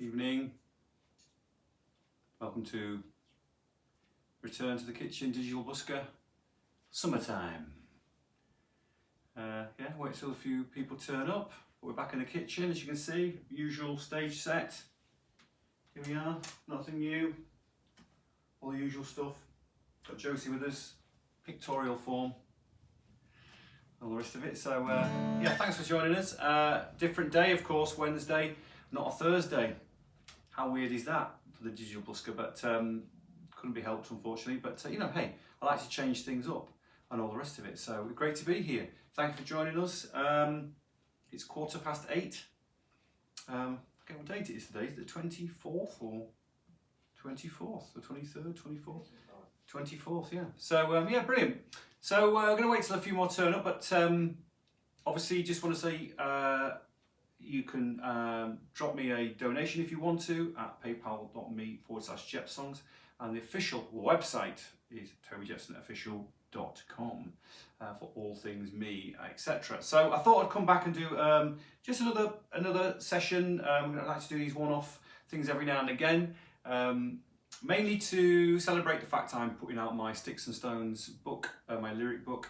evening. Welcome to Return to the Kitchen, Digital Busker, summertime. Yeah, wait till a few people turn up. We're back in the kitchen, as you can see, usual stage set. Here we are, nothing new, all the usual stuff. Got Josie with us, pictorial form, all the rest of it. So yeah, thanks for joining us. Different day, of course, Wednesday, not a Thursday. How weird is that for the Digital Busker? But couldn't be helped, unfortunately. But you know, hey, I like to change things up and all the rest of it. So great to be here. Thank you for joining us. It's 8:15. I forget what date it is today. Is it the 24th or 24th, the 23rd, 24th? 24th, yeah. So yeah, brilliant. So we're going to wait till a few more turn up, but obviously just want to say you can drop me a donation if you want to at paypal.me/JepSongs, and the official website is TobyJepsonOfficial.com for all things me, etc. So I thought I'd come back and do just another session. I like to do these one-off things every now and again. Mainly to celebrate the fact I'm putting out my Sticks and Stones book, my lyric book,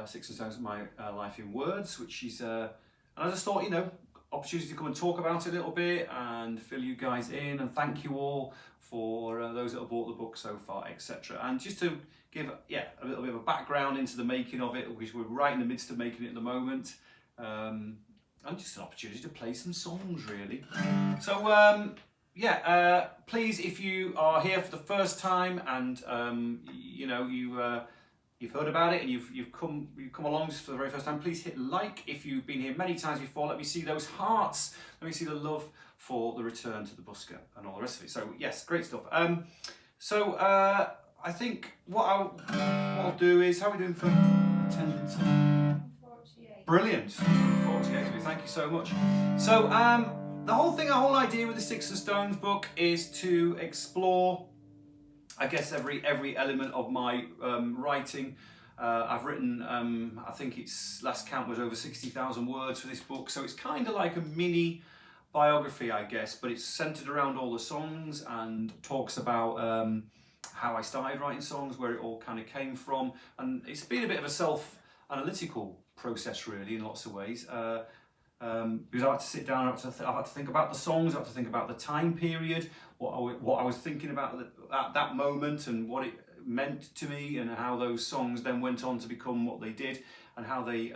Sticks and Stones, My Life in Words, which is, and I just thought, you know, opportunity to come and talk about it a little bit and fill you guys in, and thank you all for those that have bought the book so far, etc. And just to give, yeah, a little bit of a background into the making of it, which we're right in the midst of making it at the moment, and just an opportunity to play some songs, really. So, yeah, please, if you are here for the first time and you know you've heard about it and you've come along just for the very first time, please hit like. If you've been here many times before, let me see those hearts. Let me see the love for the return to the Busker and all the rest of it. So yes, great stuff. So I think what I'll do is, how are we doing for attendance? 48. Brilliant. 48. Thank you so much. So the whole idea with the Sticks and Stones book is to explore, I guess, every element of my writing. I've written, I think its last count was over 60,000 words for this book, so it's kind of like a mini biography, I guess, but it's centered around all the songs and talks about how I started writing songs, where it all kind of came from, and it's been a bit of a self-analytical process, really, in lots of ways. Because I had to sit down, I had to think about the songs, I had to think about the time period, what I was thinking about at that moment, and what it meant to me, and how those songs then went on to become what they did, and how they,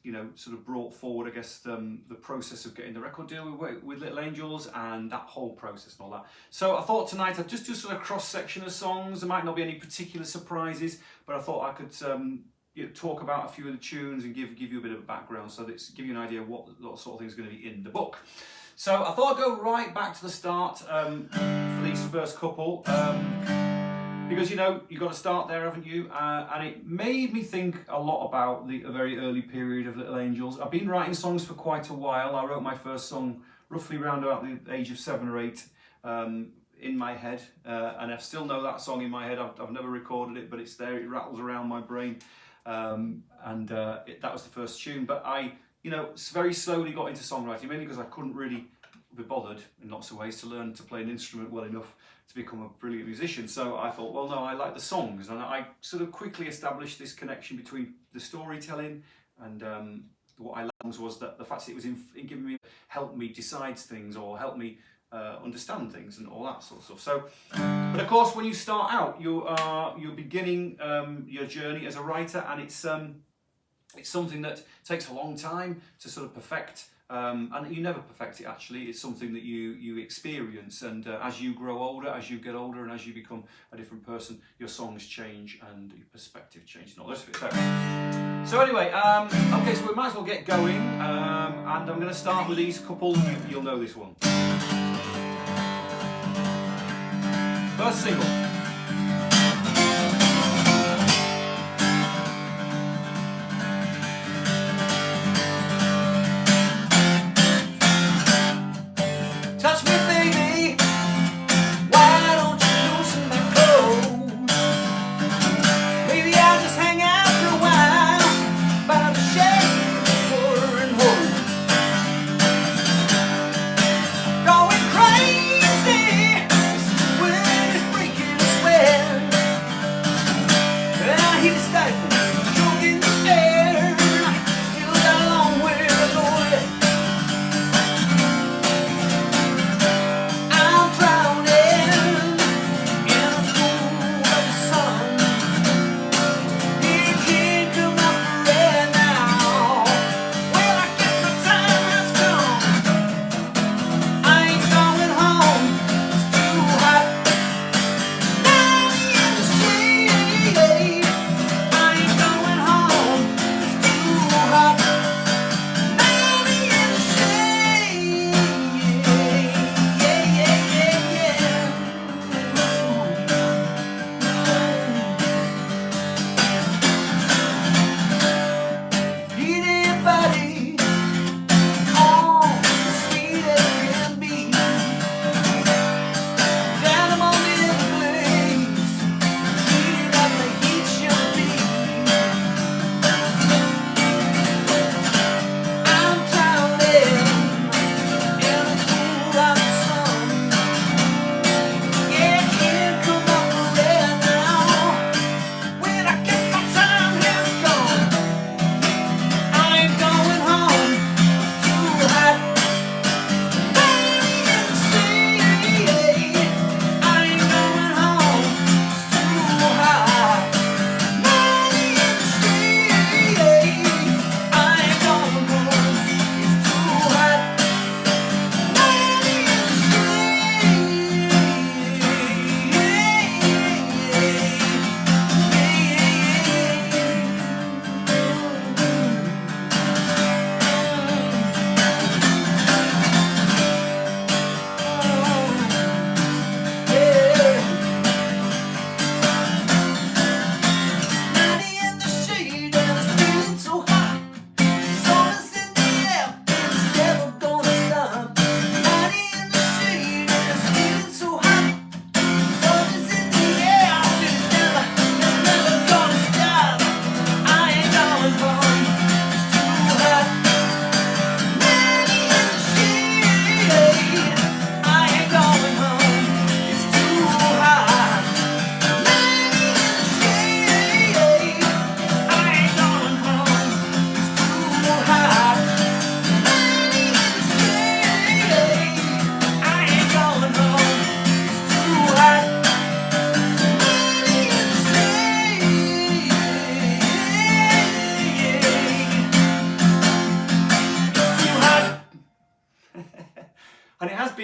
you know, sort of brought forward, I guess, the process of getting the record deal with Little Angels, and that whole process and all that. So I thought tonight I'd just do sort of cross-section of songs. There might not be any particular surprises, but I thought I could you know, talk about a few of the tunes and give you a bit of a background, so that give you an idea of what sort of things are going to be in the book. So I thought I'd go right back to the start for these first couple, because, you know, you've got to start there, haven't you? And it made me think a lot about the very early period of Little Angels. I've been writing songs for quite a while. I wrote my first song roughly around about the age of 7 or 8 in my head, and I still know that song in my head. I've never recorded it, but it's there, it rattles around my brain. That was the first tune, but I, you know, very slowly got into songwriting, mainly because I couldn't really be bothered in lots of ways to learn to play an instrument well enough to become a brilliant musician. So I thought, well, no, I like the songs, and I sort of quickly established this connection between the storytelling and what I liked was that the fact that it was in giving me, helped me decide things, or helped me understand things and all that sort of stuff. So, but of course, when you start out, you're beginning your journey as a writer, and it's something that takes a long time to sort of perfect, and you never perfect it. Actually, it's something that you experience, and as you grow older, as you get older, and as you become a different person, your songs change and your perspective changes and all this. So anyway, okay, so we might as well get going, and I'm going to start with these couple. You'll know this one. First single. Touch me, baby. Why don't you loosen my clothes? Maybe I'll just hang out for a while by the shade of the pouring hole. Going crazy.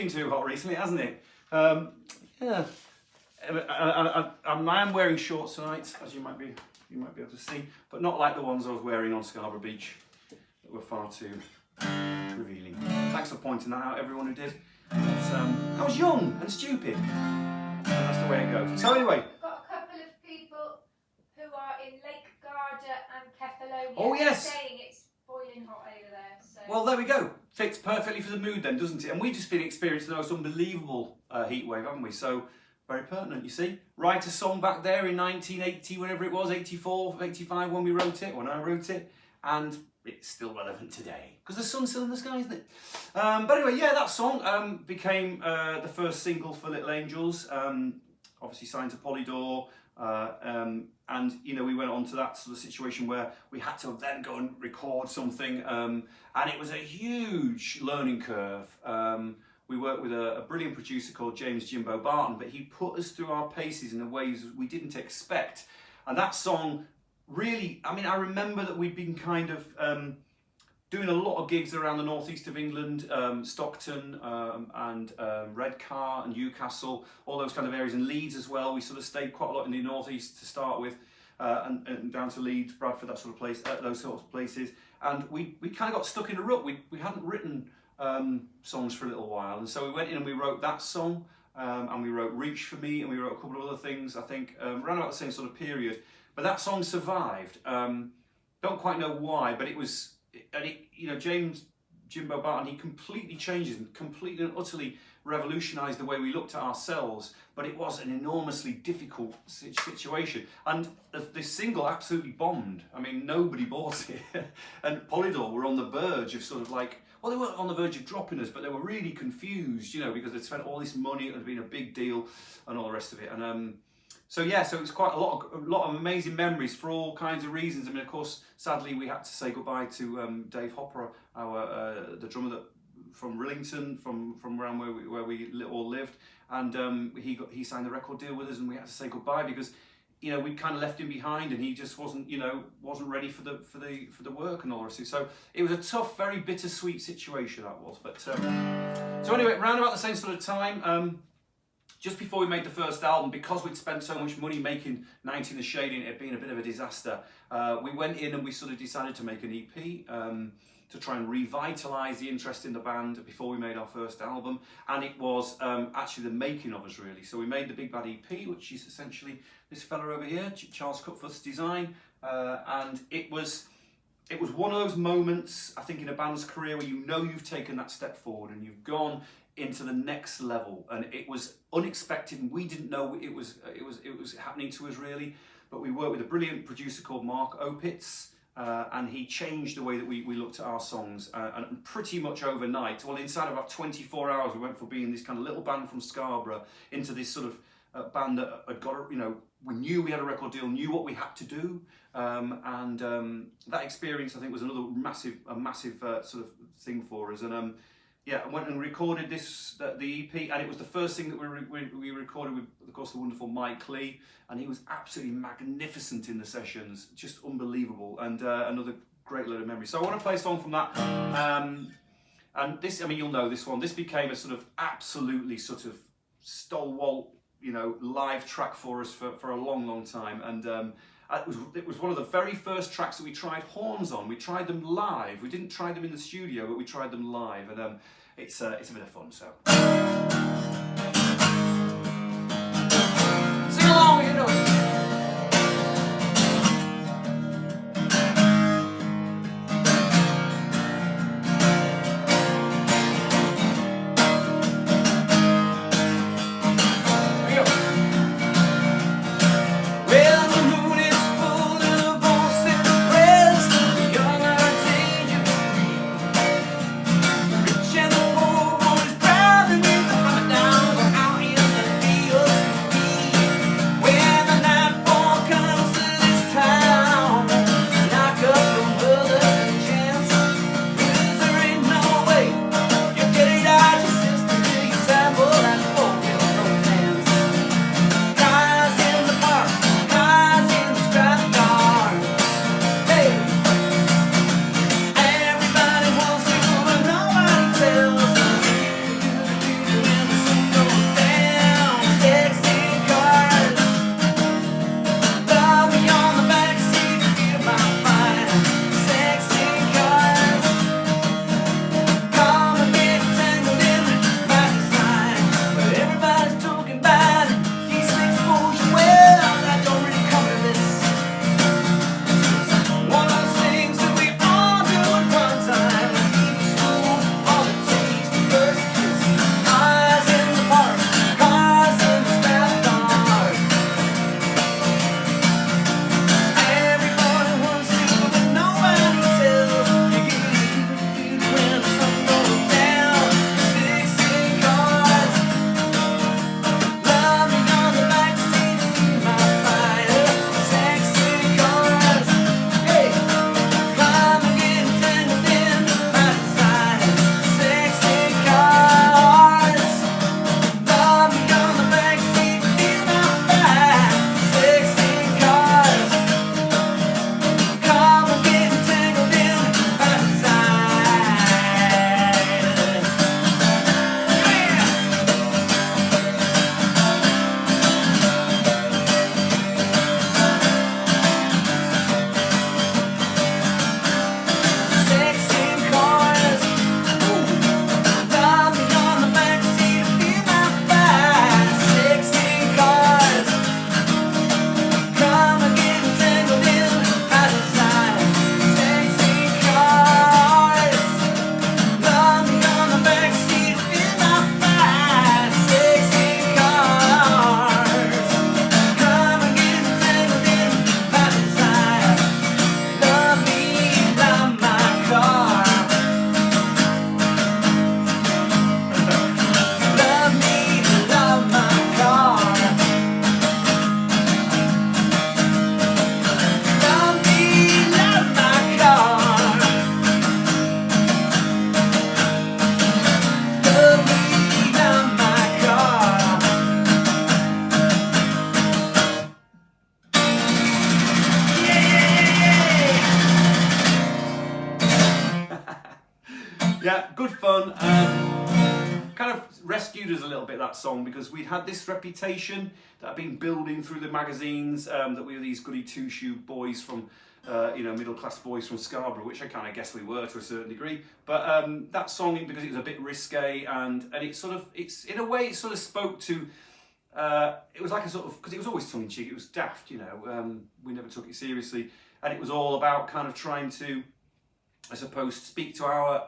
been too hot recently, hasn't it? Yeah. I am wearing shorts tonight, as you might be able to see, but not like the ones I was wearing on Scarborough Beach that were far too revealing. Thanks for pointing that out, everyone who did. I was young and stupid, and that's the way it goes. So anyway, We've got a couple of people who are in Lake Garda and Kefalonia. Oh, yes. Saying it's boiling hot over there. So. well, there we go. Fits perfectly for the mood then, doesn't it? And we've just been experiencing the most unbelievable heat wave, haven't we? So, very pertinent, you see. Write a song back there in 1980, whenever it was, 84, 85 when we wrote it, when I wrote it, and it's still relevant today. Because the sun's still in the sky, isn't it? But anyway, yeah, that song became the first single for Little Angels, obviously signed to Polydor, and you know, we went on to that sort of situation where we had to then go and record something, and it was a huge learning curve. We worked with a brilliant producer called James Jimbo Barton, but he put us through our paces in the ways we didn't expect. And that song really, I mean, I remember that we'd been kind of doing a lot of gigs around the northeast of England, Stockton and Redcar and Newcastle, all those kind of areas, and Leeds as well. We sort of stayed quite a lot in the northeast to start with, and down to Leeds, Bradford, that sort of place, those sorts of places. And we kind of got stuck in a rut. We hadn't written songs for a little while, and so we went in and we wrote that song, and we wrote Reach for Me, and we wrote a couple of other things, I think, around about the same sort of period. But that song survived. Don't quite know why, but it was, and it, you know, James Jimbo Barton, he completely changes and completely and utterly revolutionised the way we looked at ourselves. But it was an enormously difficult situation, and this single absolutely bombed. I mean, nobody bought it, and Polydor were on the verge of sort of like, well, they weren't on the verge of dropping us, but they were really confused, you know, because they'd spent all this money, it had been a big deal, and all the rest of it. And so yeah, so it was quite a lot of amazing memories for all kinds of reasons. I mean, of course, sadly, we had to say goodbye to Dave Hopper, the drummer that from Rillington, from around where we all lived, and he signed the record deal with us, and we had to say goodbye because, you know, we kind of left him behind, and he just wasn't ready for the work and all the rest of it. So it was a tough, very bittersweet situation, that was. But so anyway, around about the same sort of time, just before we made the first album, because we'd spent so much money making 90 the Shading, it had been a bit of a disaster, we went in and we sort of decided to make an EP to try and revitalise the interest in the band before we made our first album. And it was actually the making of us, really. So we made the Big Bad EP, which is essentially this fella over here, Charles Cutfoot's design, and it was one of those moments, I think, in a band's career where you know you've taken that step forward and you've gone into the next level, and it was unexpected, and we didn't know it was happening to us, really. But we worked with a brilliant producer called Mark Opitz, and he changed the way that we looked at our songs, and pretty much overnight, well, inside about 24 hours, we went from being this kind of little band from Scarborough into this sort of band that had got, you know, we knew we had a record deal, knew what we had to do, and that experience, I think, was another massive sort of thing for us. And yeah, I went and recorded the EP, and it was the first thing that we recorded with, of course, the wonderful Mike Lee, and he was absolutely magnificent in the sessions, just unbelievable, and another great load of memories. So I want to play a song from that, and this, I mean, you'll know this one. This became a sort of absolutely sort of stalwart, you know, live track for us for a long time, and it was one of the very first tracks that we tried horns on. We tried them live. We didn't try them in the studio, but we tried them live, and it's a bit of fun. So sing along, you know. Down. Yeah, good fun. Kind of rescued us a little bit, that song, because we'd had this reputation that had been building through the magazines, that we were these goody two-shoe boys from, middle-class boys from Scarborough, which I kind of guess we were to a certain degree. But that song, because it was a bit risque, and it's in a way it sort of spoke to. It was like a sort of, because it was always tongue-in-cheek, it was daft, we never took it seriously, and it was all about kind of trying to, I suppose, speak to our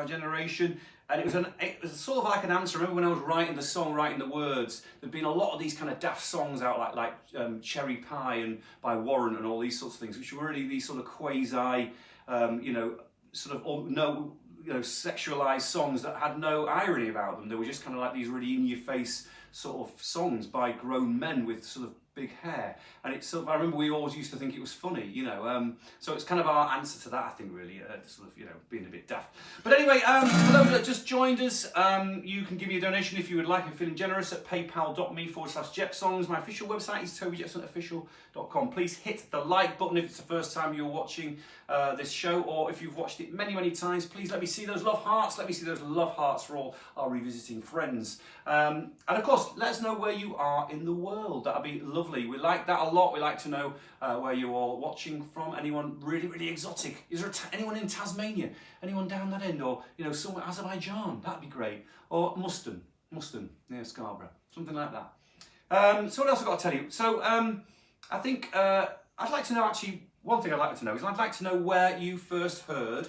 generation. And it was sort of like an answer. I remember when I was writing the song, writing the words, there'd been a lot of these kind of daft songs out, like Cherry Pie and by Warren and all these sorts of things, which were really these sort of quasi, sexualized songs that had no irony about them. They were just kind of like these really in-your-face sort of songs by grown men with sort of big hair. And it's sort of, I remember we always used to think it was funny, so it's kind of our answer to that, I think, really, being a bit daft. But anyway, for those that just joined us, you can give me a donation if you would like, and feeling generous, at paypal.me/JepSongs. My official website is tobyjepsonofficial.com. Please hit the like button if it's the first time you're watching this show, or if you've watched it many, many times, please let me see those love hearts. Let me see those love hearts for all our revisiting friends. And of course, let us know where you are in the world. That'd be lovely. We like that a lot. We like to know where you're all watching from. Anyone really, really exotic? Is there anyone in Tasmania? Anyone down that end? Or, somewhere Azerbaijan? That'd be great. Or Muston, near Scarborough. Something like that. So what else I've got to tell you? So I think I'd like to know, actually, one thing I'd like to know is I'd like to know where you first heard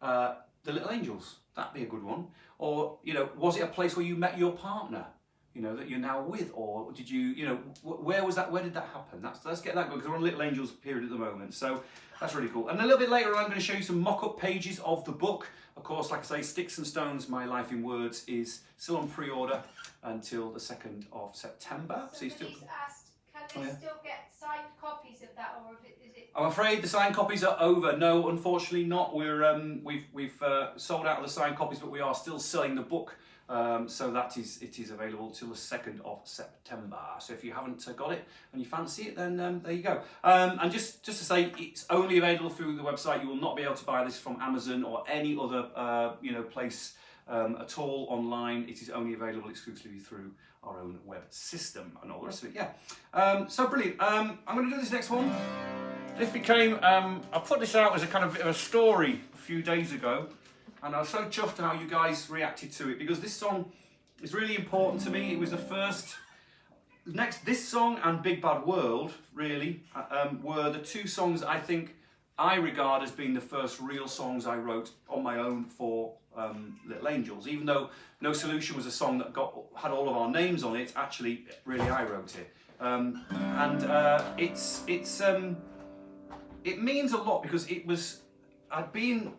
The Little Angels. That'd be a good one. Or, was it a place where you met your partner, that you're now with? Or did you, where was that? Where did that happen? Let's get that going, because we're on Little Angels period at the moment. So that's really cool. And a little bit later on, I'm going to show you some mock-up pages of the book. Of course, like I say, Sticks and Stones, My Life in Words is still on pre-order until the 2nd of September. Somebody's asked, can they still get signed copies of that, or is it? I'm afraid the signed copies are over. No, unfortunately not. We've sold out of the signed copies, but we are still selling the book. So it is available till the 2nd of September. So if you haven't got it and you fancy it, then there you go. And just to say, it's only available through the website. You will not be able to buy this from Amazon or any other place at all online. It is only available exclusively through our own web system and all the rest of it. Yeah. So brilliant. I'm going to do this next one. This became, I put this out as a kind of bit of a story a few days ago, and I was so chuffed how you guys reacted to it, because this song is really important to me. It was the first, this song and Big Bad World, really, were the two songs I think I regard as being the first real songs I wrote on my own for Little Angels. Even though No Solution was a song that had all of our names on it, actually, really, I wrote it. It means a lot, because I'd been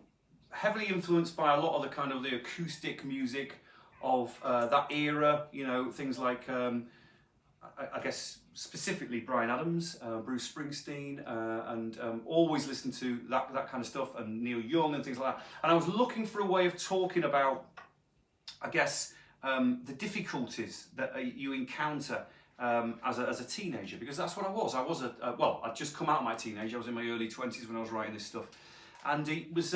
heavily influenced by a lot of the acoustic music of that era, things like, I guess, specifically Bryan Adams, Bruce Springsteen, and always listened to that kind of stuff, and Neil Young and things like that. And I was looking for a way of talking about, I guess, the difficulties that you encounter as a teenager, because that's what I was. I'd just come out of my teenage. I was in my early 20s when I was writing this stuff, and it was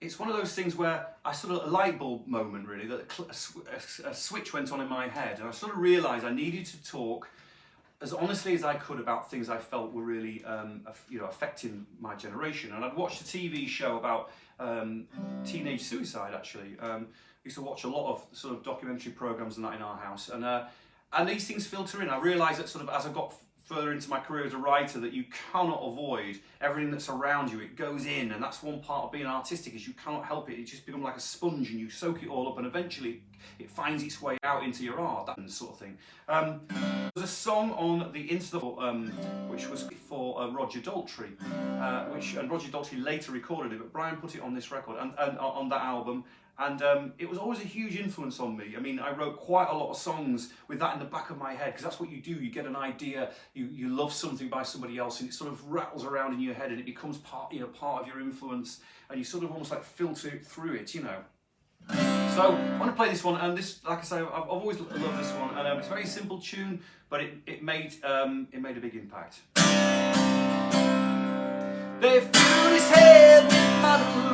it's one of those things where I sort of, a light bulb moment really, that a switch went on in my head, and I sort of realised I needed to talk as honestly as I could about things I felt were really affecting my generation. And I'd watched a TV show about teenage suicide, actually. I used to watch a lot of sort of documentary programmes and that in our house, and these things filter in. I realised that sort of as I got further into my career as a writer, that you cannot avoid everything that's around you. It goes in, and that's one part of being artistic, is you cannot help it. It just becomes like a sponge, and you soak it all up, and eventually it finds its way out into your art, that sort of thing. There's a song on the Insta, which was for Roger Daltrey, and Roger Daltrey later recorded it, but Brian put it on this record and on that album. And it was always a huge influence on me. I mean, I wrote quite a lot of songs with that in the back of my head, because that's what you do. You get an idea, you love something by somebody else, and it sort of rattles around in your head, and it becomes part of your influence, and you sort of almost like filter it through it, So I want to play this one, and this, like I say, I've always loved this one, and it's a very simple tune, but it made a big impact. They filled his head with bottle.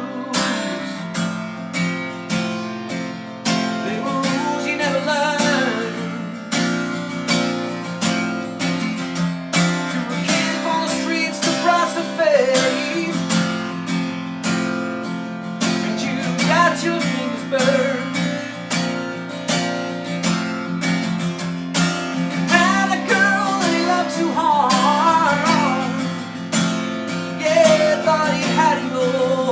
thought he had it all.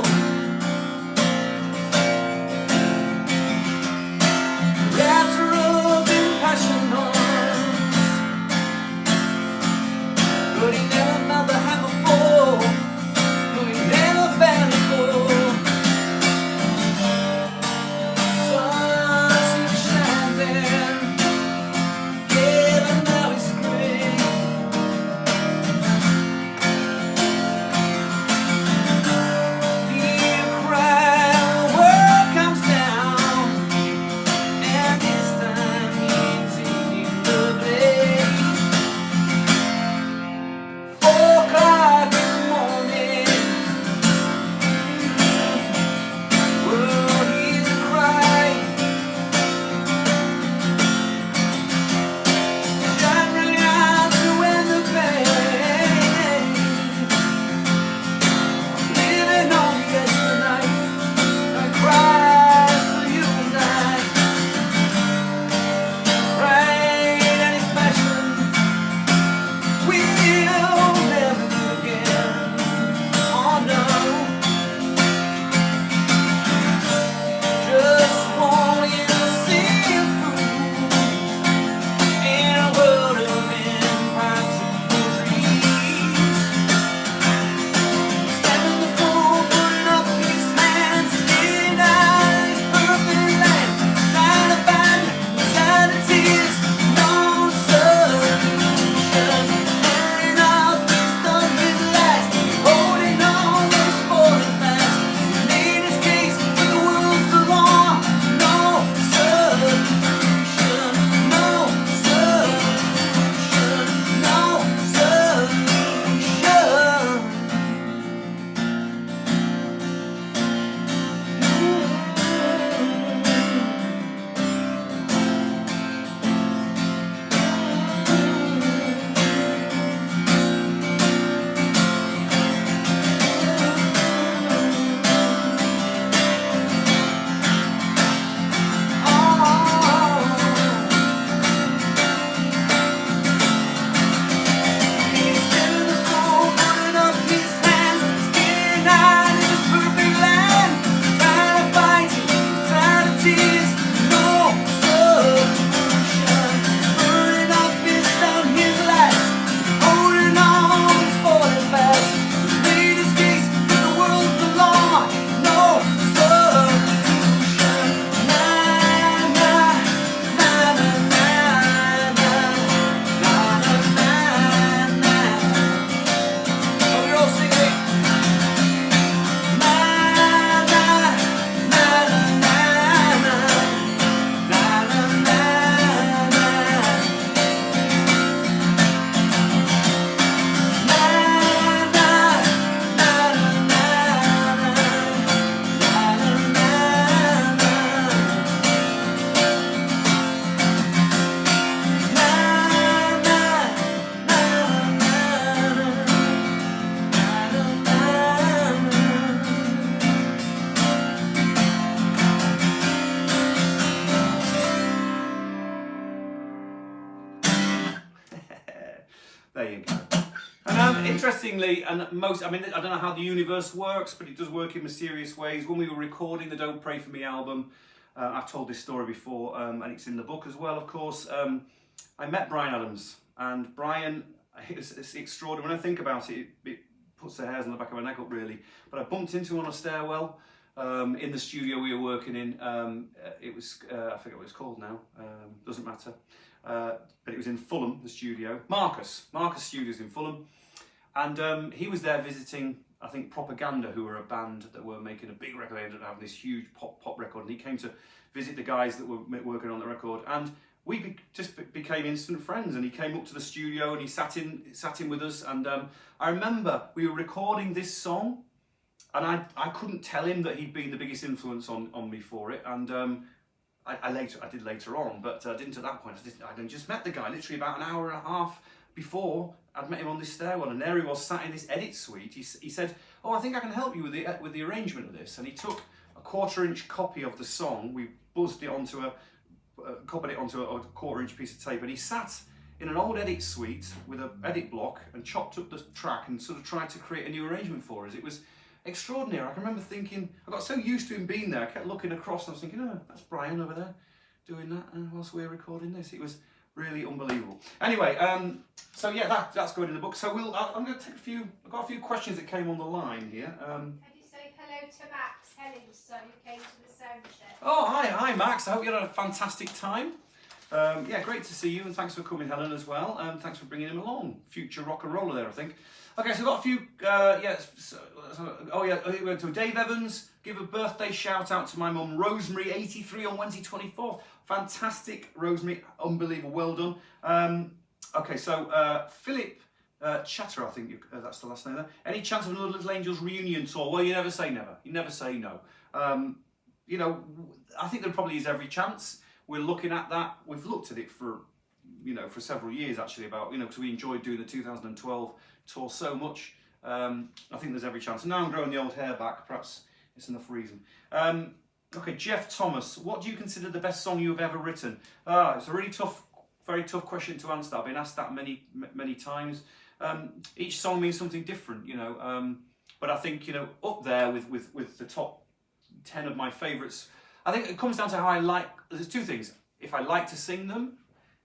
Rapture of impassioned arms, but he never felt the hammer fall. No, he never found it fall. Sun seemed to shine there, yeah, but now it's gray. Hear a cry, the world comes down, and this time he's taking the blame. 4 o'clock in the morning, world hears a cry. Shine really out to end the pain. Living on the edge of the night, I cry for you and I. Pride and his passion will never do again. Oh no, just want you to see it through in a world of impossible dreams. Standing the fool, putting up his hands, getting out of his perfect land, trying to find inside the tears no solution. Burning up his done his last, holding on to his falling fast. He made his case, but the world's the law. No solution, no solution, no He's standing the fool, putting up his hands, getting out of his perfect land, trying to fight inside the tears, no solution. Burning up his done his last, holding on his falling fast. He made his case, but the world's the law. No solution. Na na na na na na na na na. Oh, we're all singing. Na na na na na na na na na. There you go. And interestingly, and I don't know how the universe works, but it does work in mysterious ways. When we were recording the Don't Pray For Me album, I've told this story before, and it's in the book as well, of course. I met Bryan Adams, and Bryan, it's extraordinary. When I think about it, it puts the hairs on the back of my neck up, really. But I bumped into him on a stairwell in the studio we were working in. It was, I forget what it's called now, doesn't matter. But it was in Fulham, the studio. Marcus Studios in Fulham. And he was there visiting, I think, Propaganda, who were a band that were making a big record. They ended up having this huge pop record. And he came to visit the guys that were working on the record. And we just became instant friends. And he came up to the studio and he sat in with us. And I remember we were recording this song. And I couldn't tell him that he'd been the biggest influence on me for it. And I did later on, but I didn't at that point. I'd just met the guy literally about an hour and a half before. I'd met him on this stairwell, and there he was sat in this edit suite. He said, "Oh, I think I can help you with the arrangement of this." And he took a 1/4-inch copy of the song. We buzzed it onto copied it onto a 1/4-inch piece of tape, and he sat in an old edit suite with an edit block and chopped up the track and sort of tried to create a new arrangement for us. It was extraordinary. I can remember thinking, I got so used to him being there, I kept looking across and I was thinking, oh, that's Brian over there doing that whilst we're recording this. It was really unbelievable. Anyway, so yeah, that's going in the book. So I'm going to take I've got a few questions that came on the line here. Can you say hello to Max Hellingson, who came to the sound check? Oh, hi Max. I hope you had a fantastic time. Yeah, great to see you, and thanks for coming, Helen, as well. Thanks for bringing him along. Future rock and roller there, I think. Okay, so we've got a few. Here we go to Dave Evans. Give a birthday shout out to my mum, Rosemary, 83 on Wednesday 24th. Fantastic, Rosemary, unbelievable, well done. Okay, so Philip Chatter, I think that's the last name there. Any chance of another Little Angels reunion tour? Well, you never say never. You never say no. You know, I think there probably is every chance. We're looking at that. We've looked at it for several years actually, about, because we enjoyed doing the 2012 tour so much. I think there's every chance. And now I'm growing the old hair back, perhaps it's enough reason. Okay, Jeff Thomas, what do you consider the best song you have ever written? It's a really very tough question to answer. I've been asked that many times. Each song means something different, but I think, up there with the top 10 of my favourites, I think it comes down to how I like. There's two things. If I like to sing them,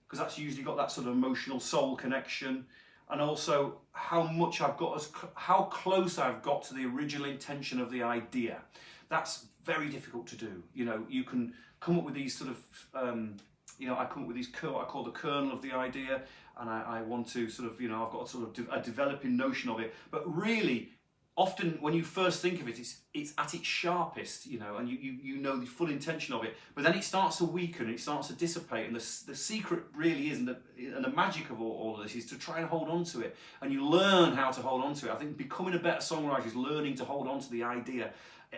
because that's usually got that sort of emotional soul connection, and also how close I've got to the original intention of the idea. That's very difficult to do. You can come up with these sort of, I come up with these, what I call the kernel of the idea, and I want to sort of, I've got sort of a developing notion of it. But really, often when you first think of it, it's at its sharpest, and you know the full intention of it. But then it starts to weaken, it starts to dissipate, and the secret really is, and the magic of all of this is to try and hold on to it, and you learn how to hold on to it. I think becoming a better songwriter is learning to hold on to the idea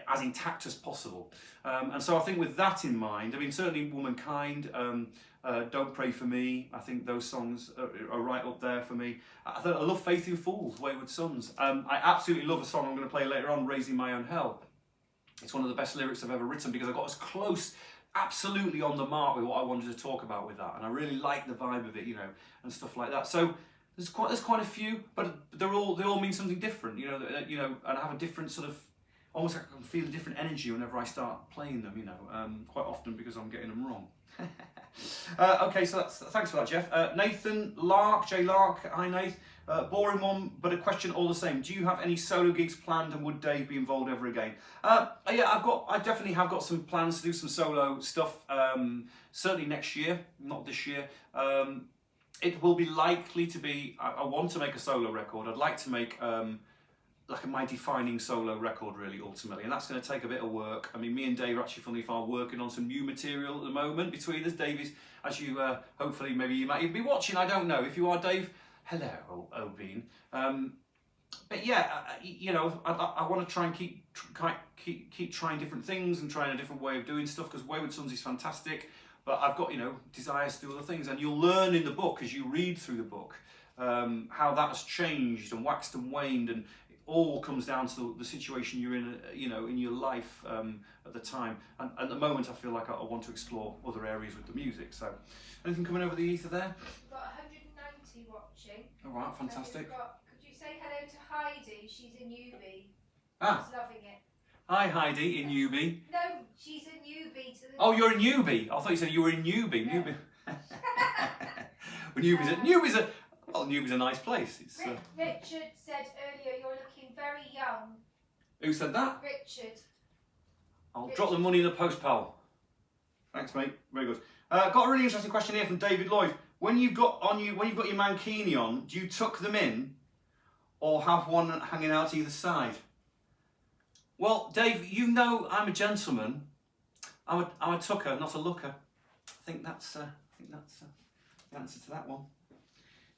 as intact as possible. And so I think with that in mind, certainly Womankind, Don't Pray For Me, I think those songs are right up there for me. I love Faith in Fools, Wayward Sons. I absolutely love a song I'm going to play later on, Raising My Own Hell. It's one of the best lyrics I've ever written because I got as close, absolutely on the mark with what I wanted to talk about with that. And I really like the vibe of it, and stuff like that. So there's quite a few, but they all mean something different, and I have a different sort of, almost like I can feel a different energy whenever I start playing them, quite often because I'm getting them wrong. Okay, so thanks for that, Jeff. Nathan Lark, J Lark, hi Nath. Boring one, but a question all the same. Do you have any solo gigs planned, and would Dave be involved ever again? Yeah, I definitely have got some plans to do some solo stuff. Certainly next year, not this year. It will be likely to be. I want to make a solo record. I'd like to make like my defining solo record, really, ultimately, and that's going to take a bit of work. Me and Dave are actually, funnily enough, working on some new material at the moment between us. Dave is, as you hopefully maybe you might even be watching, I don't know. If you are, Dave, hello, Obin. But yeah, I want to try and keep trying different things and trying a different way of doing stuff, because Wayward Sons is fantastic, but I've got desires to do other things, and you'll learn in the book as you read through the book how that has changed and waxed and waned, and all comes down to the situation you're in, in your life at the time. And at the moment, I feel like I want to explore other areas with the music. So, anything coming over the ether there? We've got 190 watching. All right, fantastic. Could you say hello to Heidi? She's a newbie. She's loving it. Hi, Heidi, in Newbie. No, she's a newbie to the. Oh, you're a newbie. I thought you said you were in Newbie. No. Newbie. Well, Newbie's a nice place. It's, Richard said earlier you're looking very young. Who said that? Richard. I'll drop the money in the post, pal. Thanks, mate. Very good. Got a really interesting question here from David Lloyd. When you've got your mankini on, do you tuck them in, or have one hanging out either side? Well, Dave, I'm a gentleman. I'm a tucker, not a looker. I think that's the answer to that one.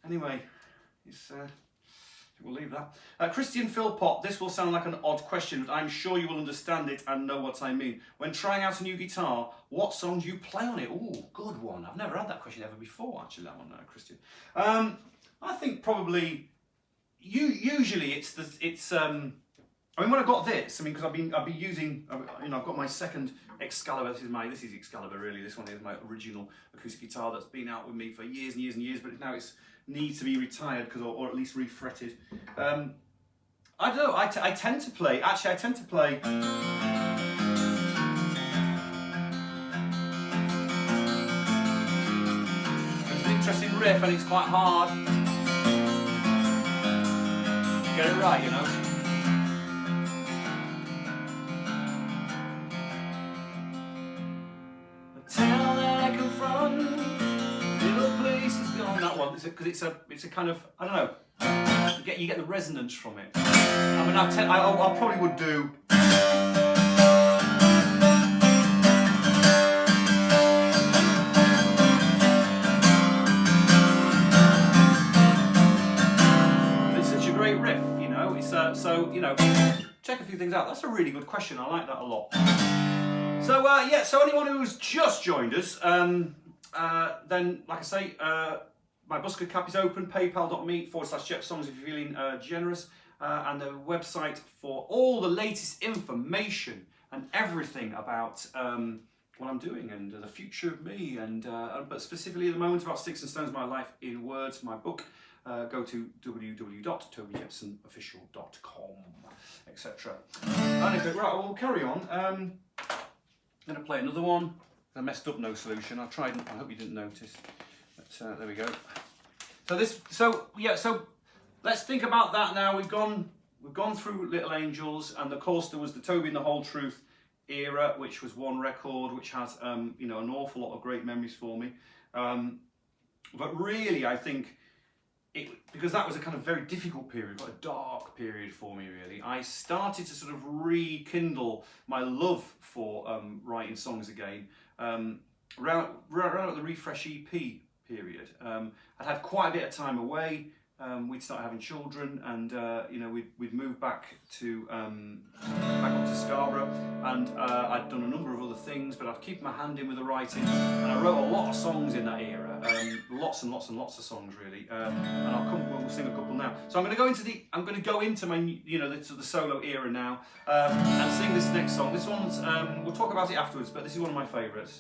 Anyway, we'll leave that. Christian Philpott, this will sound like an odd question, but I'm sure you will understand it and know what I mean. When trying out a new guitar, what song do you play on it? Ooh, good one. I've never had that question ever before, actually, that one, Christian. I think probably, usually it's I mean, when I got this, I mean, because I've been using, you know, I've got my second Excalibur. This is Excalibur really. This one is my original acoustic guitar that's been out with me for years and years and years, but now it's needs to be retired or at least refretted. I don't know. I tend to play. Actually, I tend to play. It's an interesting riff, and it's quite hard. Get it right, you know. That one, because it's a kind of, I don't know, you get the resonance from it. I mean, I probably would do. It's such a great riff, you know. It's so you know, check a few things out. That's a really good question. I like that a lot. So yeah, so anyone who's just joined us, then like I say. My Busker cap is open, paypal.me/JeffSongs if you're feeling generous, and the website for all the latest information and everything about what I'm doing and the future of me, and but specifically at the moment about Sticks and Stones, My Life in Words, my book. Go to www.tobyjepsonofficial.com, etc. Anyway, right, we'll carry on. I'm going to play another one. I messed up No Solution. I tried. I hope you didn't notice. But there we go. So let's think about that now. We've gone through Little Angels, and of course there was the Toby and the Whole Truth era, which was one record, which has you know, an awful lot of great memories for me. But really, I think because that was a kind of very difficult period, but a dark period for me. Really, I started to sort of rekindle my love for writing songs again around the Refresh EP period. I'd had quite a bit of time away. We'd started having children, and you know, we'd moved back up to Scarborough, and I'd done a number of other things, but I'd keep my hand in with the writing, and I wrote a lot of songs in that era, lots and lots and lots of songs really, and we'll sing a couple now. So I'm going to go into my, you know, the solo era now, and sing this next song. This one's we'll talk about it afterwards, but this is one of my favourites.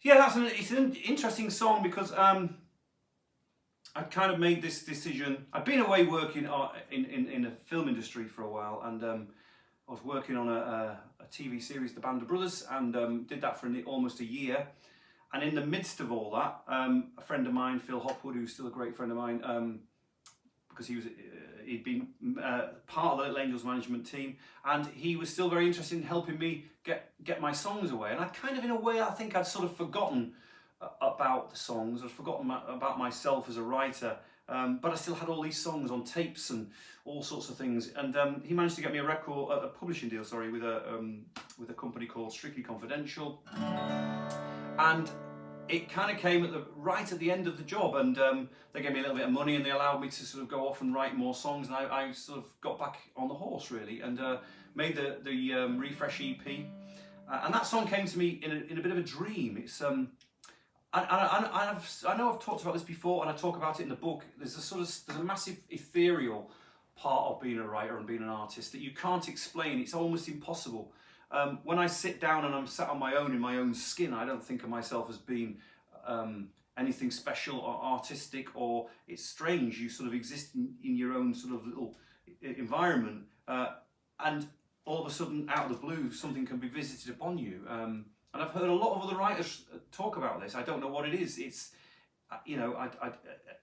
yeah, it's an interesting song because I kind of made this decision. I'd been away working in the film industry for a while, and I was working on a TV series, The Band of Brothers, and did that for almost a year. And in the midst of all that, a friend of mine, Phil Hopwood, who's still a great friend of mine, because he'd been part of the Little Angels management team, and he was still very interested in helping me get my songs away. And I kind of, in a way, I think I'd sort of forgotten about the songs. I'd forgotten about myself as a writer, but I still had all these songs on tapes and all sorts of things. And he managed to get me a publishing deal, with a company called Strictly Confidential. And it kind of came right at the end of the job, and they gave me a little bit of money, and they allowed me to sort of go off and write more songs, and I sort of got back on the horse really, and made the Refresh EP, and that song came to me in a bit of a dream. It's I know I've talked about this before, and I talk about it in the book. There's a massive ethereal part of being a writer and being an artist that you can't explain. It's almost impossible. When I sit down and I'm sat on my own in my own skin, I don't think of myself as being anything special or artistic, or it's strange. You sort of exist in your own sort of little environment, and all of a sudden, out of the blue, something can be visited upon you. And I've heard a lot of other writers talk about this. I don't know what it is. It's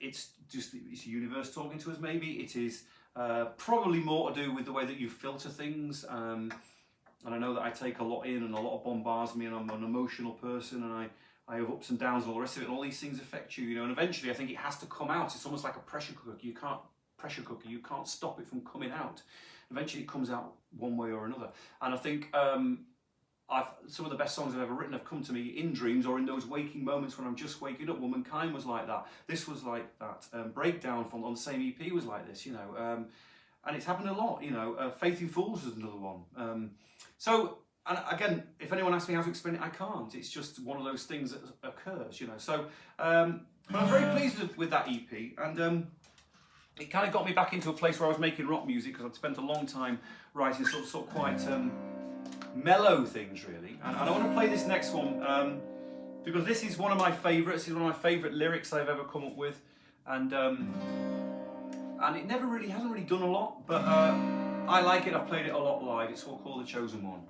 it's just it's the universe talking to us. Maybe it is probably more to do with the way that you filter things. And I know that I take a lot in, and a lot bombards me, and I'm an emotional person, and I have ups and downs and all the rest of it, and all these things affect you, and eventually I think it has to come out. It's almost like a pressure cooker. You can't stop it from coming out. Eventually it comes out one way or another. And I think some of the best songs I've ever written have come to me in dreams, or in those waking moments when I'm just waking up. Womankind was like that. This was like that. Breakdown on the same EP was like this, and it's happened a lot, Faith in Fools is another one. So, and again, if anyone asks me how to explain it, I can't. It's just one of those things that occurs, So, but I'm very pleased with that EP, and it kind of got me back into a place where I was making rock music, because I'd spent a long time writing sort of quite mellow things, really. And I want to play this next one because this is one of my favourites. It's one of my favourite lyrics I've ever come up with, and it hasn't really done a lot, but I like it. I've played it a lot live. It's called The Chosen One.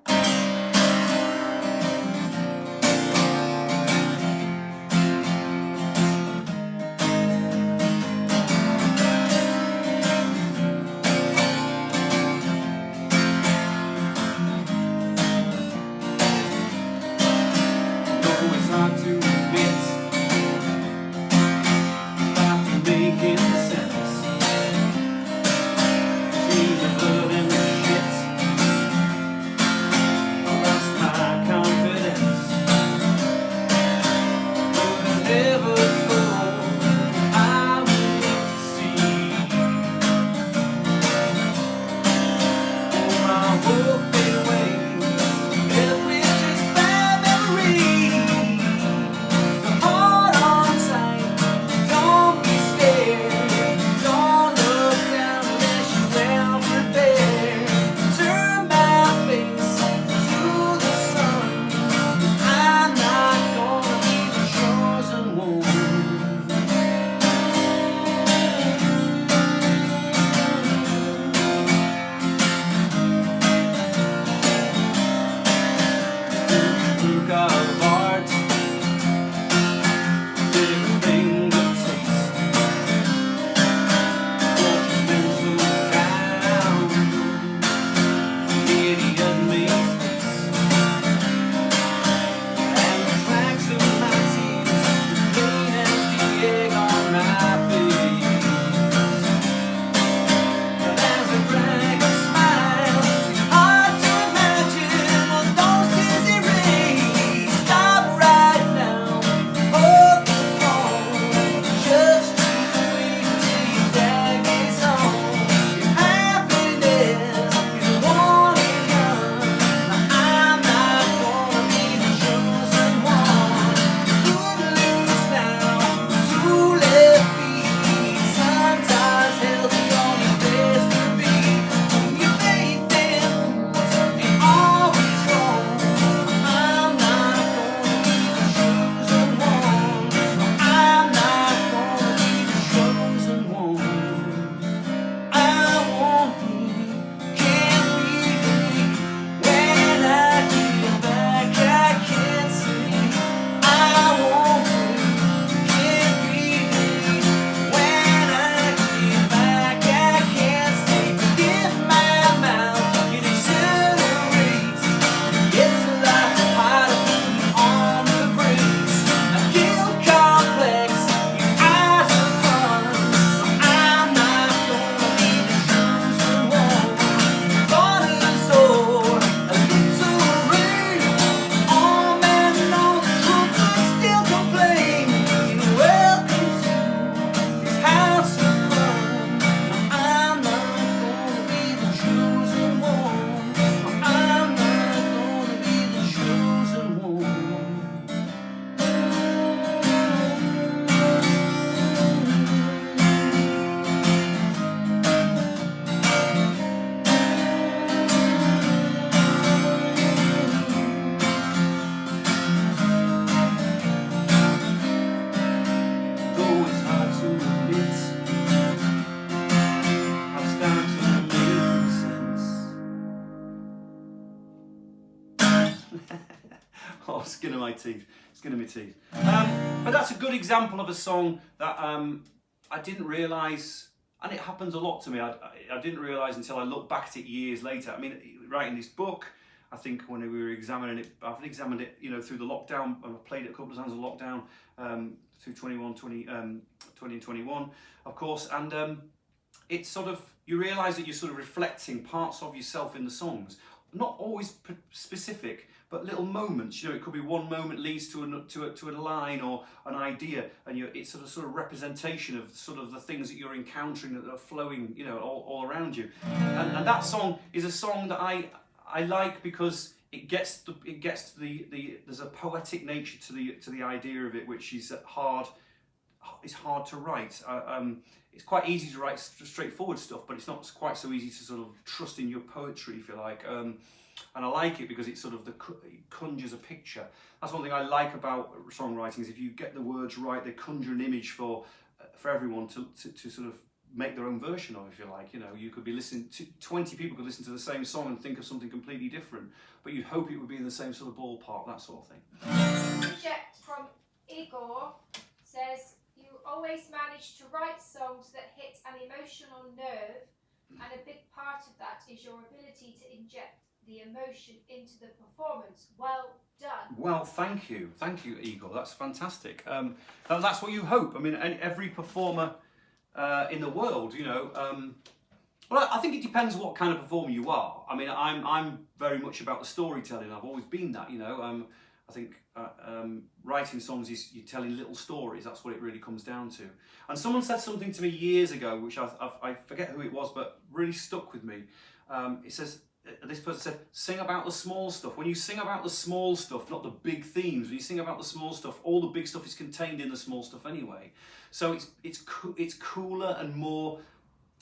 Confidence. skin of my teeth. But that's a good example of a song that I didn't realise, and it happens a lot to me. I didn't realise until I looked back at it years later. I mean, writing this book, I think when we were examining it, I've examined it, you know, through the lockdown. I've played it a couple of times in lockdown, through 20 and 21, of course, and it's sort of, you realise that you're sort of reflecting parts of yourself in the songs. Not always specific, but little moments. You know, it could be one moment leads to a line or an idea, and it's sort of representation of sort of the things that you're encountering that are flowing, you know, all around you. And that song is a song that I like because it gets the there's a poetic nature to the idea of it, which is hard. It's hard to write. It's quite easy to write straightforward stuff, but it's not quite so easy to sort of trust in your poetry, if you like. And I like it because it sort of it conjures a picture. That's one thing I like about songwriting, is if you get the words right, they conjure an image for everyone to sort of make their own version of, if you like. You know, you could be listening to 20 people could listen to the same song and think of something completely different, but you'd hope it would be in the same sort of ballpark, that sort of thing. Project from Igor says, you always manage to write songs that hit an emotional nerve, and a big part of that is your ability to inject the emotion into the performance. Well done. Well, thank you, Igor. That's fantastic. That's what you hope. I mean, every performer in the world, you know. Well, I think it depends what kind of performer you are. I mean, I'm very much about the storytelling. I've always been that, you know. I think writing songs is you're telling little stories. That's what it really comes down to. And someone said something to me years ago, which I forget who it was, but really stuck with me. It says, this person said, sing about the small stuff. When you sing about the small stuff, not the big themes, when you sing about the small stuff, all the big stuff is contained in the small stuff anyway. So it's cooler and more,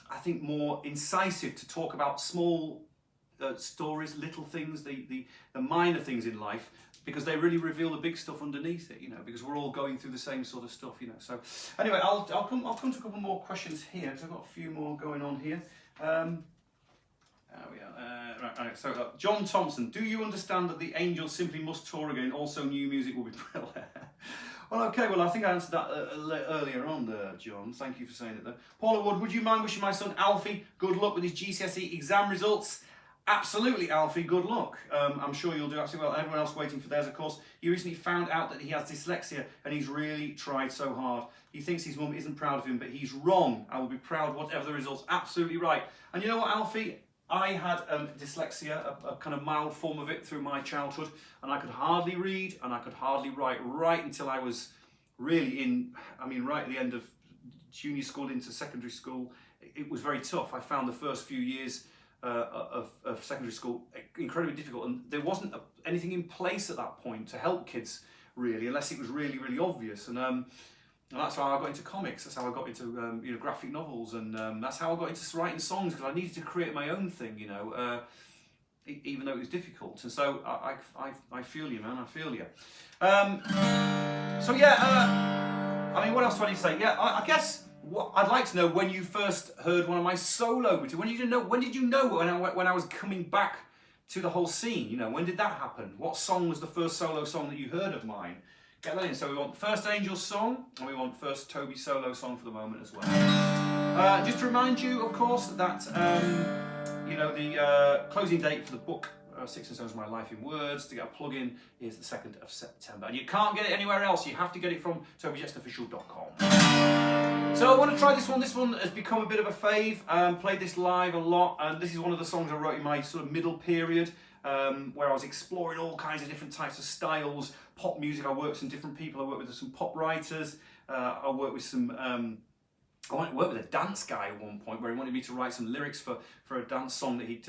I think, more incisive to talk about small stories, little things, the minor things in life, because they really reveal the big stuff underneath it, you know, because we're all going through the same sort of stuff, you know. So anyway, I'll come to a couple more questions here, because I've got a few more going on here. There we are. Right. So John Thompson, do you understand that the Angels simply must tour again? Also, new music will be brilliant. Well, okay. Well, I think I answered that earlier on there, John. Thank you for saying it there. Paula Wood, would you mind wishing my son Alfie good luck with his GCSE exam results? Absolutely, Alfie, good luck. I'm sure you'll do absolutely well. Everyone else waiting for theirs, of course. He recently found out that he has dyslexia, and he's really tried so hard. He thinks his mum isn't proud of him, but he's wrong. I will be proud whatever the results. Absolutely right. And you know what, Alfie? I had dyslexia, a kind of mild form of it through my childhood, and I could hardly read and I could hardly write right until I was really right at the end of junior school into secondary school. It was very tough. I found the first few years of secondary school incredibly difficult, and there wasn't anything in place at that point to help kids really, unless it was really, really obvious. And that's how I got into comics. That's how I got into graphic novels, and that's how I got into writing songs, because I needed to create my own thing, you know, even though it was difficult. And so I feel you, man. I feel you. So yeah, I mean, what else do I need to say? Yeah, I guess what I'd like to know, when you first heard one of my solo material. When did you know when I was coming back to the whole scene? You know, when did that happen? What song was the first solo song that you heard of mine? Get that in. So we want first Angels song, and we want first Toby solo song for the moment as well. Just to remind you, of course, that the closing date for the book, Six and Stones, My Life in Words, to get a plug-in, is the 2nd of September. And you can't get it anywhere else. You have to get it from tobyjetsofficial.com. So I want to try this one. This one has become a bit of a fave. Played this live a lot, and this is one of the songs I wrote in my sort of middle period, where I was exploring all kinds of different types of styles, pop music. I worked with some different people. I worked with some pop writers. I worked with some. I worked with a dance guy at one point where he wanted me to write some lyrics for a dance song that he'd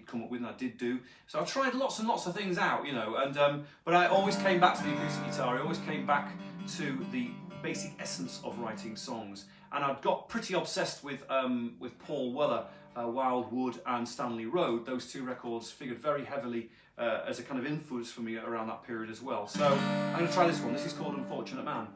come up with, and I did do. So I tried lots and lots of things out, you know. And but I always came back to the acoustic guitar. I always came back to the basic essence of writing songs. And I'd got pretty obsessed with Paul Weller, Wildwood and Stanley Road. Those two records figured very heavily as a kind of influence for me around that period as well. So I'm going to try this one. This is called Unfortunate Man.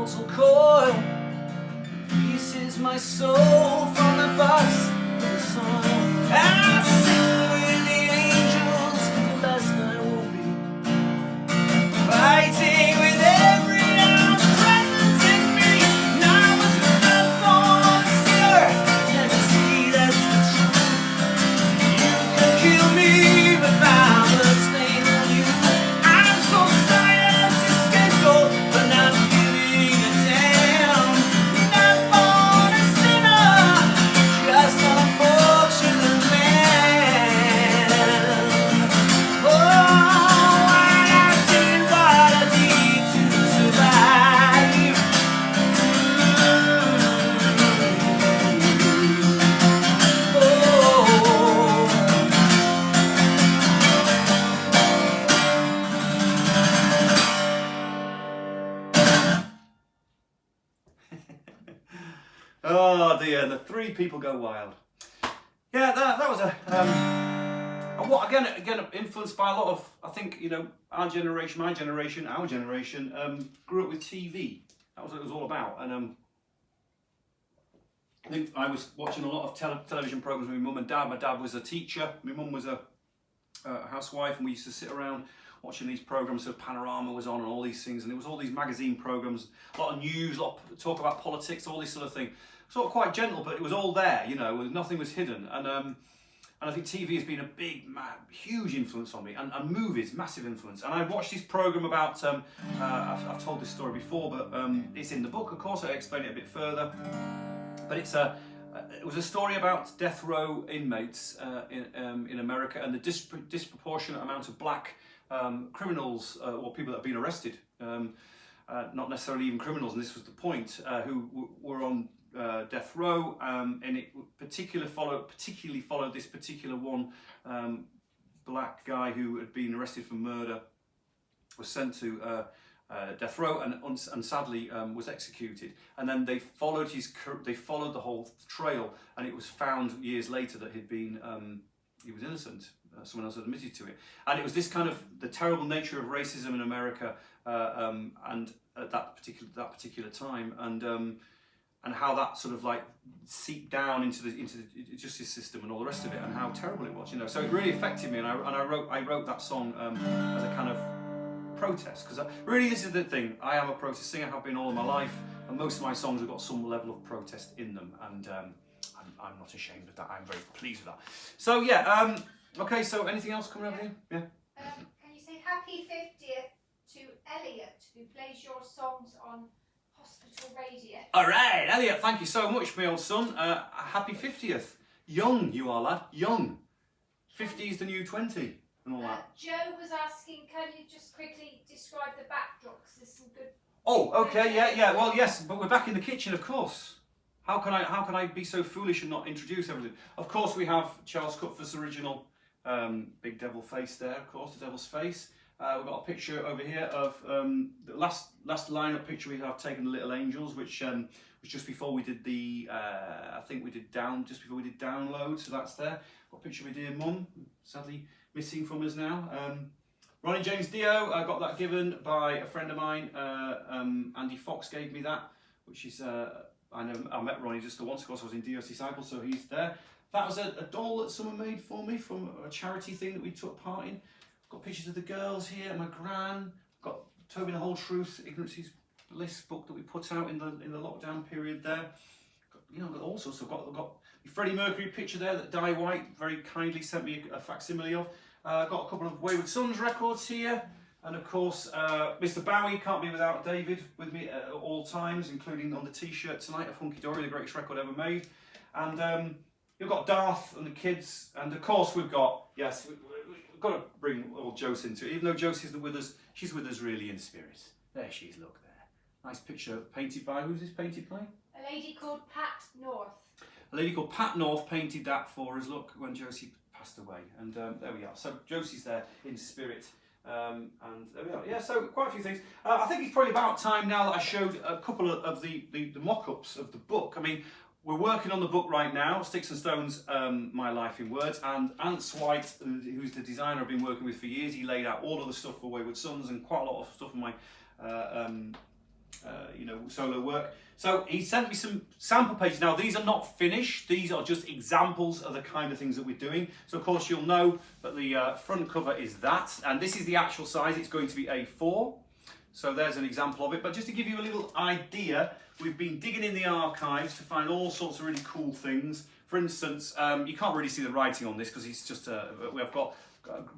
mortal coil. Peace is my soul from the box of the soil. I sing with the angels, the best I will be. Fighting with every ounce present in me. And I was not born a sinner. Never see that's the truth. You can kill me, but my blood stains on you. I'm so tired to scapegoat, but not giving a damn. Not born a sinner, just an unfortunate man. Oh, what I did, what I did to survive. Oh dear, the three people go wild. Yeah, that was a what again influenced by a lot of, I think, you know, our generation, my generation, our generation grew up with TV. That was what it was all about. And I think I was watching a lot of television programs with my mum and dad. My dad was a teacher, my mum was a housewife, and we used to sit around watching these programs. So Panorama was on and all these things, and it was all these magazine programs, a lot of news, a lot of talk about politics, all this sort of thing. Sort of quite gentle, but it was all there, you know, nothing was hidden. And I think TV has been a big, huge influence on me, and movies, massive influence. And I watched this program about, I've told this story before, but it's in the book, of course. I explain it a bit further. But it was a story about death row inmates in America, and the disproportionate amount of black criminals or people that have been arrested, not necessarily even criminals, and this was the point, who were on death row, and it particularly followed this particular one black guy who had been arrested for murder, was sent to death row, and sadly was executed. And then they followed the whole trail, and it was found years later that he was innocent. Someone else had admitted to it, and it was this kind of the terrible nature of racism in America, and at that particular time, and how that sort of like seeped down into the justice system and all the rest of it, and how terrible it was, you know. So it really affected me, and I wrote that song as a kind of protest, because really this is the thing. I am a protest singer, have been all of my life, and most of my songs have got some level of protest in them, and I'm not ashamed of that. I'm very pleased with that. So yeah, okay. So anything else coming up here? Yeah. Can you say happy 50th to Elliot, who plays your songs on hospital radio? All right, Elliot, thank you so much, my old son. Happy 50th. Young you are, lad. Young. 50 is the new 20 and all that. Joe was asking, can you just quickly describe the backdrop? Because there's some good... Oh, okay, yeah. Well, yes, but we're back in the kitchen, of course. How can I be so foolish and not introduce everything? Of course, we have Charles Cutford's original big devil face there, of course, the devil's face. We've got a picture over here of the last lineup picture we have taken, the Little Angels, which was just before we did the, I think we did just before we did Download, so that's there. Got a picture of my dear mum, sadly missing from us now. Ronnie James Dio, I got that given by a friend of mine. Andy Fox gave me that, which is, I met Ronnie just the once, of course I was in Dio's Disciple, so he's there. That was a doll that someone made for me from a charity thing that we took part in. Got pictures of the girls here, my gran. Got Toby the Whole Truth, Ignorance is Bliss book that we put out in the lockdown period there. Got all sorts. I've got the Freddie Mercury picture there that Di White very kindly sent me a facsimile of. Got a couple of Wayward Sons records here, and of course Mr. Bowie, can't be without David with me at all times, including on the T-shirt tonight of Hunky Dory, the greatest record ever made. And you've got Darth and the kids, and of course we've got, yes, we've got to bring old Josie into it. Even though Josie's with us, she's with us really in spirit. There she is, look there. Nice picture painted by, who's this painted by? A lady called Pat North. A lady called Pat North painted that for us, look, when Josie passed away. And there we are. So Josie's there in spirit. And there we are. Yeah, so quite a few things. I think it's probably about time now that I showed a couple of the mock-ups of the book. I mean, we're working on the book right now, Sticks and Stones, My Life in Words, and Ants White, who's the designer I've been working with for years, he laid out all of the stuff for Wayward Sons and quite a lot of stuff on my, solo work. So he sent me some sample pages. Now these are not finished, these are just examples of the kind of things that we're doing. So of course you'll know that the front cover is that, and this is the actual size, it's going to be A4. So there's an example of it, but just to give you a little idea, we've been digging in the archives to find all sorts of really cool things. For instance, you can't really see the writing on this because it's just, we've got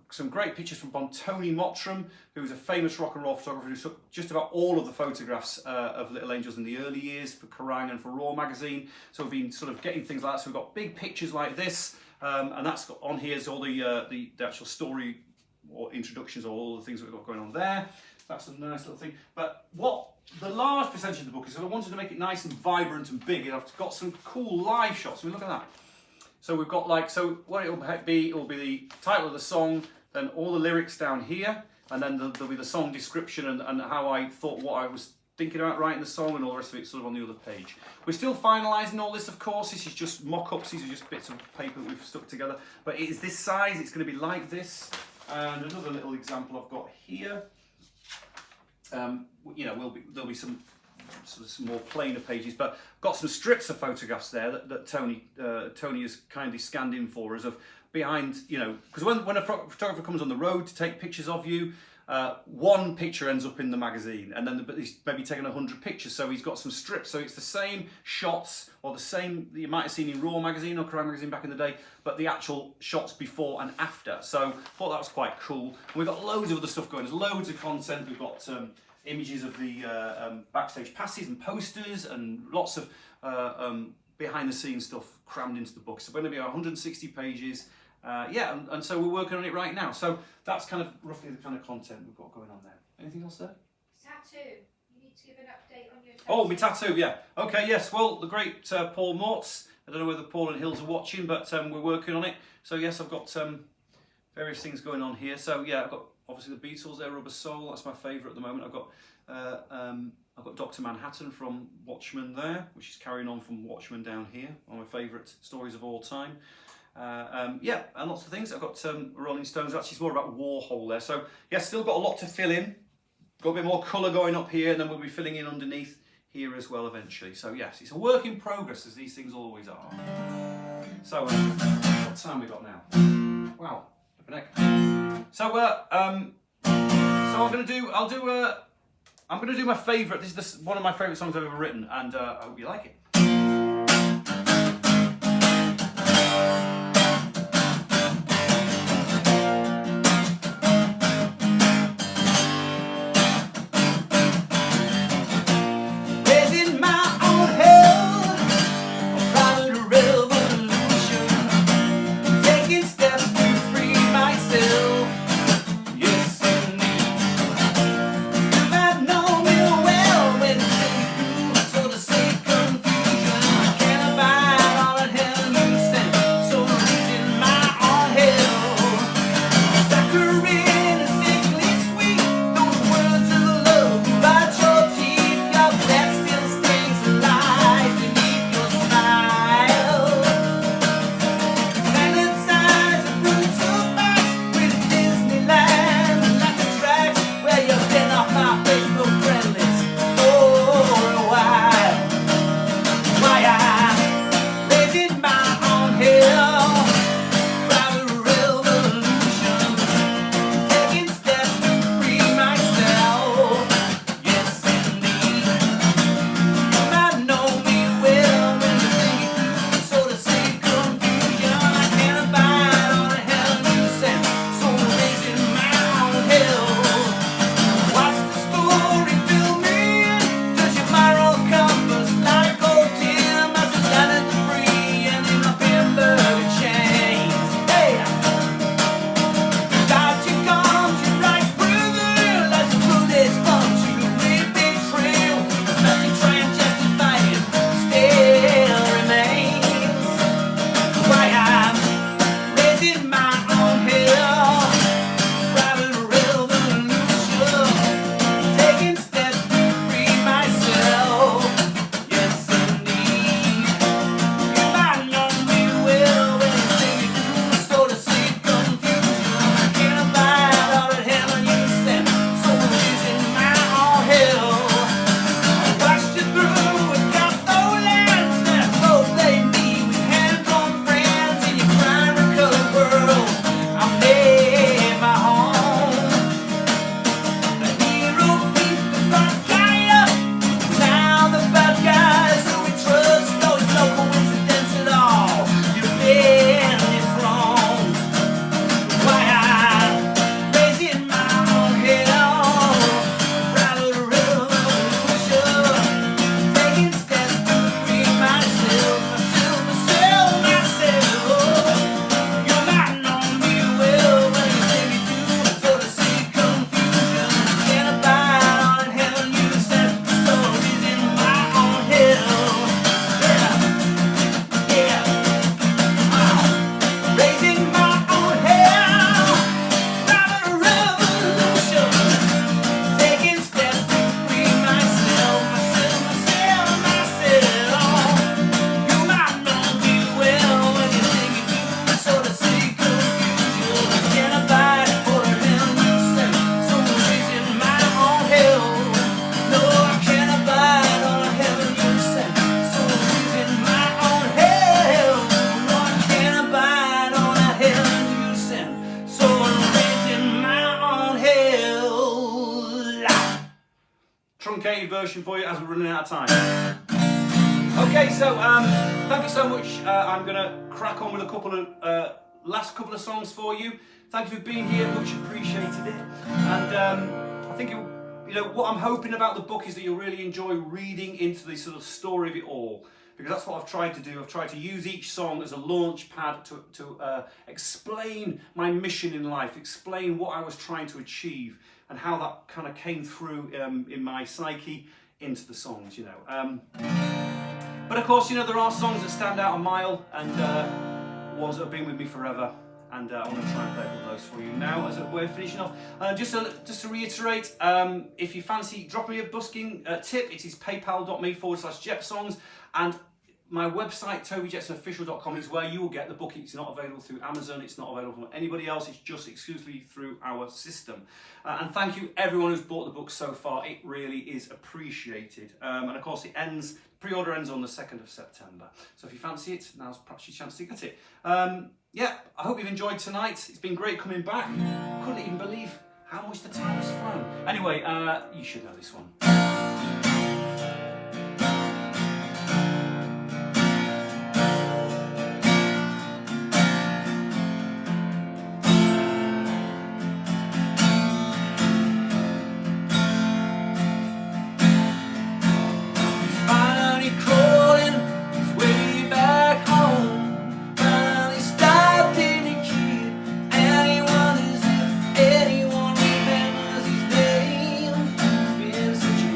some great pictures from Tony Mottram, who's a famous rock and roll photographer who took just about all of the photographs of Little Angels in the early years for Kerrang and for Raw magazine. So we've been sort of getting things like that. So we've got big pictures like this, and that's got on here is all the actual story or introductions or all the things that we've got going on there. That's a nice little thing. But what the large percentage of the book is, I wanted to make it nice and vibrant and big, and I've got some cool live shots. I mean, look at that. So we've got what it will be the title of the song, then all the lyrics down here, and then there'll be the song description and how I thought, what I was thinking about writing the song, and all the rest of it sort of on the other page. We're still finalising all this, of course. This is just mock-ups, these are just bits of paper that we've stuck together. But it is this size, it's going to be like this. And another little example I've got here. There'll be some more plainer pages, but I've got some strips of photographs there that Tony has kindly scanned in for us of behind, because when a photographer comes on the road to take pictures of you, one picture ends up in the magazine, and then he's maybe taken 100 pictures, so he's got some strips, so it's the same shots or the same that you might have seen in Raw magazine or Kerrang magazine back in the day, but the actual shots before and after. So I thought that was quite cool. And we've got loads of other stuff going. There's loads of content. We've got images of the backstage passes and posters and lots of behind the scenes stuff crammed into the book. So we're going to be 160 pages. And so we're working on it right now. So that's kind of roughly the kind of content we've got going on there. Anything else there? Tattoo. You need to give an update on your tattoo. Oh, my tattoo, yeah. Okay, yes. Well, the great Paul Mortz. I don't know whether Paul and Hills are watching, but we're working on it. So yes, I've got various things going on here. So yeah, I've got obviously the Beatles there, Rubber Soul. That's my favourite at the moment. I've got Dr. Manhattan from Watchmen there, which is carrying on from Watchmen down here. One of my favourite stories of all time. And lots of things. I've got Rolling Stones. Actually, it's more about Warhol there. So yeah, still got a lot to fill in. Got a bit more colour going up here, and then we'll be filling in underneath here as well eventually. So yes, it's a work in progress, as these things always are. So what time we got now? Wow, flipping heck. So I'm gonna do my favourite. This is one of my favourite songs I've ever written, and I hope you like it. Sort of say confused. version for you as we're running out of time. Okay, so thank you so much. I'm gonna crack on with a couple of last couple of songs for you. Thank you for being here, much appreciated it. And I think you know what I'm hoping about the book is that you'll really enjoy reading into the sort of story of it all, because that's what I've tried to do. I've tried to use each song as a launch pad to explain my mission in life, explain what I was trying to achieve, and how that kind of came through in my psyche into the songs, you know. But of course, you know, there are songs that stand out a mile, and ones that have been with me forever. And I want to try and play all those for you now as we're finishing off. Just to reiterate, if you fancy dropping me a busking tip, it is paypal.me/JepSongs, and my website, tobyjetsonofficial.com, is where you will get the book. It's not available through Amazon, it's not available from anybody else, it's just exclusively through our system. And thank you everyone who's bought the book so far, it really is appreciated. And of course it ends, pre-order ends on the 2nd of September. So if you fancy it, now's perhaps your chance to get it. Yeah, I hope you've enjoyed tonight. It's been great coming back. Couldn't even believe how much the time has flown. Anyway, you should know this one. Such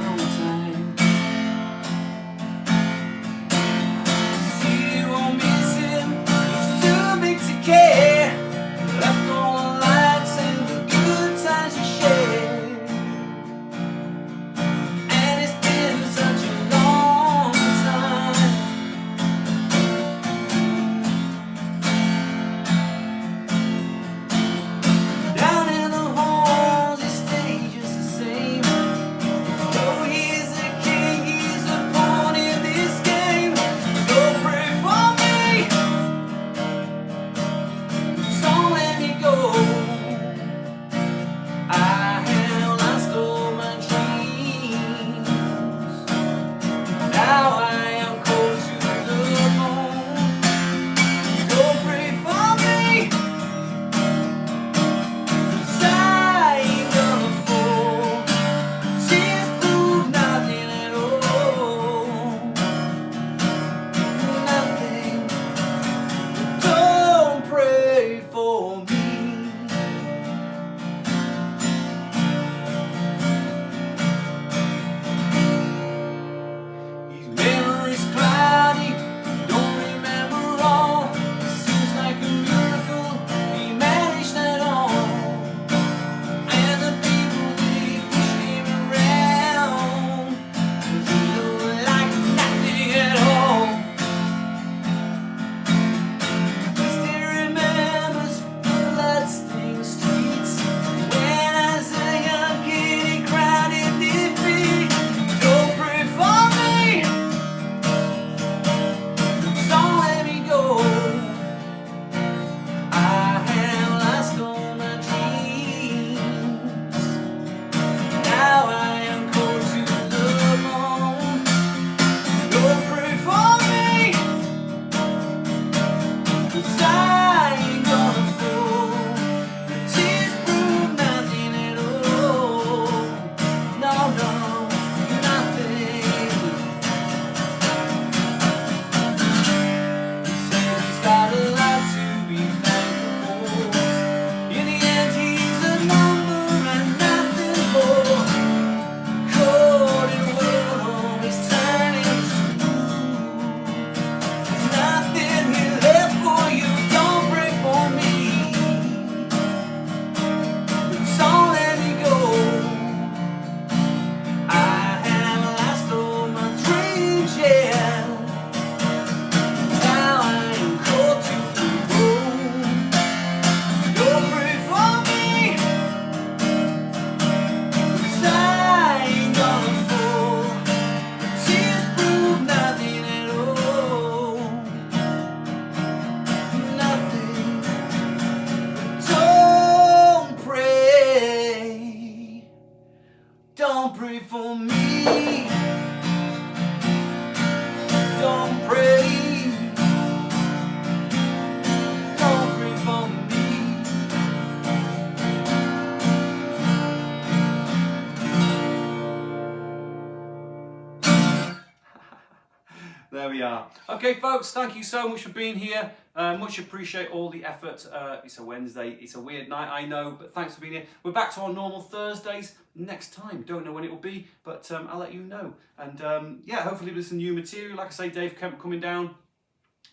There we are. Okay, folks, thank you so much for being here. Much appreciate all the effort. It's a Wednesday. It's a weird night, I know, but thanks for being here. We're back to our normal Thursdays next time. Don't know when it will be, but I'll let you know. And yeah, hopefully with some new material. Like I say, Dave Kemp coming down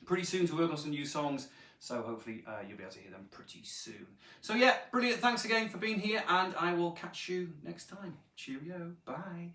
pretty soon to work on some new songs. So hopefully you'll be able to hear them pretty soon. So yeah, brilliant. Thanks again for being here, and I will catch you next time. Cheerio. Bye.